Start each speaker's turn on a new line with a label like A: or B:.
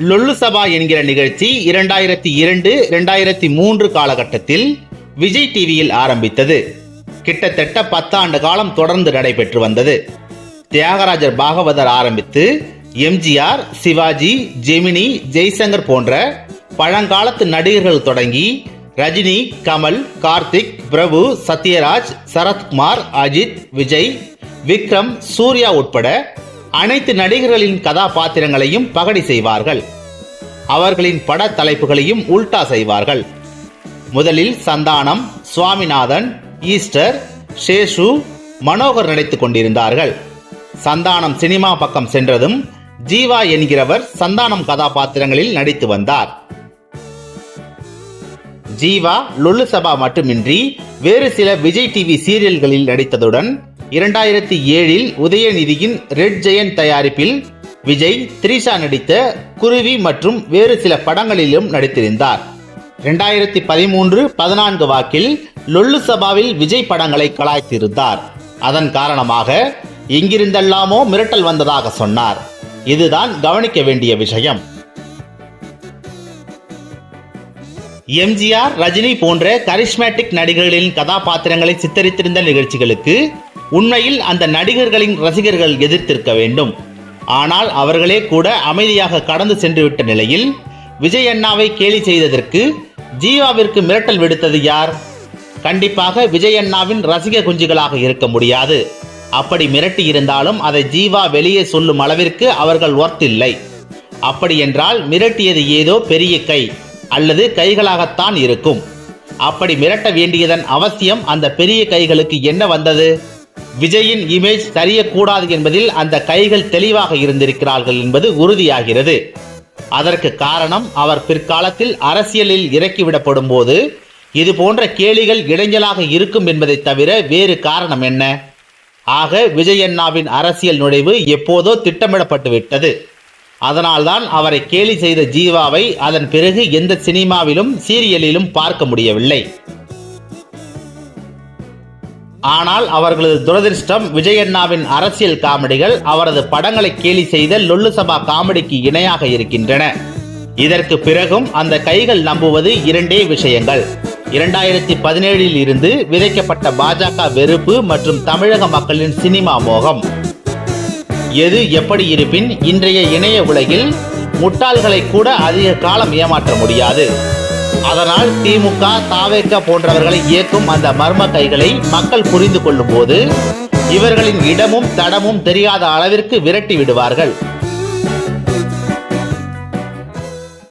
A: லொல்லு சபா என்கிற நிகழ்ச்சி 2002-2003 காலகட்டத்தில் விஜய் டிவியில் ஆரம்பித்தது. கிட்டத்தட்ட 10 ஆண்டு காலம் தொடர்ந்து நடைபெற்று வந்தது. தியாகராஜர் பாகவதர் ஆரம்பித்து எம்ஜிஆர், சிவாஜி, ஜெமினி, ஜெய்சங்கர் போன்ற பழங்காலத்து நடிகர்கள் தொடங்கி ரஜினி, கமல், கார்த்திக், பிரபு, சத்யராஜ், சரத்குமார், அஜித், விஜய், விக்ரம், சூர்யா உட்பட அனைத்து நடிகர்களின் கதாபாத்திரங்களையும் பகடி செய்வார்கள். அவர்களின் பட தலைப்புகளையும் உல்டா செய்வார்கள். முதலில் சந்தானம், சுவாமிநாதன், ஈஸ்டர், சேஷு, மனோகர் நடித்துக் கொண்டிருந்தார்கள். சந்தானம் சினிமா பக்கம் சென்றதும் ஜீவா என்கிறவர் சந்தானம் கதாபாத்திரங்களில் நடித்து வந்தார். ஜீவா லொல்லு சபா மட்டுமின்றி வேறு சில விஜய் டிவி சீரியல்களில் நடித்ததுடன் 2007 உதயநிதியின் ரெட் ஜெயண்ட் தயாரிப்பில் விஜய், த்ரிஷா நடித்த குருவி மற்றும் வேறு சில படங்களிலும் நடித்திருந்தார். 2013-14 வாக்கில் லொல்லு சபாவில் விஜய் படங்களை கலாய்த்திருந்தார். அதன் காரணமாக எங்கிருந்தெல்லாமோ மிரட்டல் வந்ததாக சொன்னார். இதுதான் கவனிக்க வேண்டிய விஷயம். எம்ஜிஆர், ரஜினி போன்ற கரிஸ்மேட்டிக் நடிகர்களின் கதாபாத்திரங்களை சித்தரித்திருந்த நிகழ்ச்சிகளுக்கு உண்மையில் அந்த நடிகர்களின் ரசிகர்கள் எதிர்த்திருக்க வேண்டும். ஆனால் அவர்களே கூட அமைதியாக கடந்து சென்றுவிட்ட நிலையில் விஜய் அண்ணாவை கேலி செய்ததற்கு ஜீவாவிற்கு மிரட்டல் விடுத்தது யார்? கண்டிப்பாக விஜய் அண்ணாவின் ரசிக குஞ்சுகளாக இருக்க முடியாது. அப்படி மிரட்டி இருந்தாலும் அதை ஜீவா வெளியே சொல்லும் அளவிற்கு அவர்கள் ஒர்த்தில்லை. அப்படி என்றால் மிரட்டியது ஏதோ பெரிய கை அல்லது கைகளாகத்தான் இருக்கும். அப்படி மிரட்ட வேண்டியதன் அவசியம் அந்த பெரிய கைகளுக்கு என்ன வந்தது? விஜயின் இமேஜ் சரியக்கூடாது என்பதில் அந்த கைகள் தெளிவாக இருந்திருக்கிறார்கள் என்பது உறுதியாகிறது. அதற்கு காரணம் அவர் பிற்காலத்தில் அரசியலில் இறக்கிவிடப்படும் போது இது போன்ற கேலிகள் இடைஞ்சலாக இருக்கும் என்பதை தவிர வேறு காரணம் என்ன? ஆக விஜய் அண்ணாவின் அரசியல் நுழைவு எப்போதோ திட்டமிடப்பட்டு விட்டது. அதனால்தான் அவரை கேலி செய்த ஜீவாவை அதன் பிறகு எந்த சினிமாவிலும் சீரியலிலும் பார்க்க முடியவில்லை. ஆனால் அவர்களது துரதிருஷ்டம், விஜய் அண்ணாவின் அரசியல் காமெடிகள் அவரது படங்களை கேலி செய்த லொல்லு சபா காமெடிக்கு இணையாக இருக்கின்றன. இதற்கு பிறகும் அந்த கைகள் நம்புவது இரண்டே விஷயங்கள். 2017 இருந்து விதைக்கப்பட்ட பாஜக வெறுப்பு மற்றும் தமிழக மக்களின் சினிமா மோகம். எது எப்படி இருப்பின் இன்றைய இணைய உலகில் முட்டாள்களை கூட அதிக காலம் ஏமாற்ற முடியாது. அதனால் திமுக, தாவேக போன்றவர்களை இயக்கும் அந்த மர்ம கைகளை மக்கள் புரிந்து கொள்ளும் போது இவர்களின் இடமும் தடமும் தெரியாத அளவிற்கு விரட்டி விடுவார்கள்.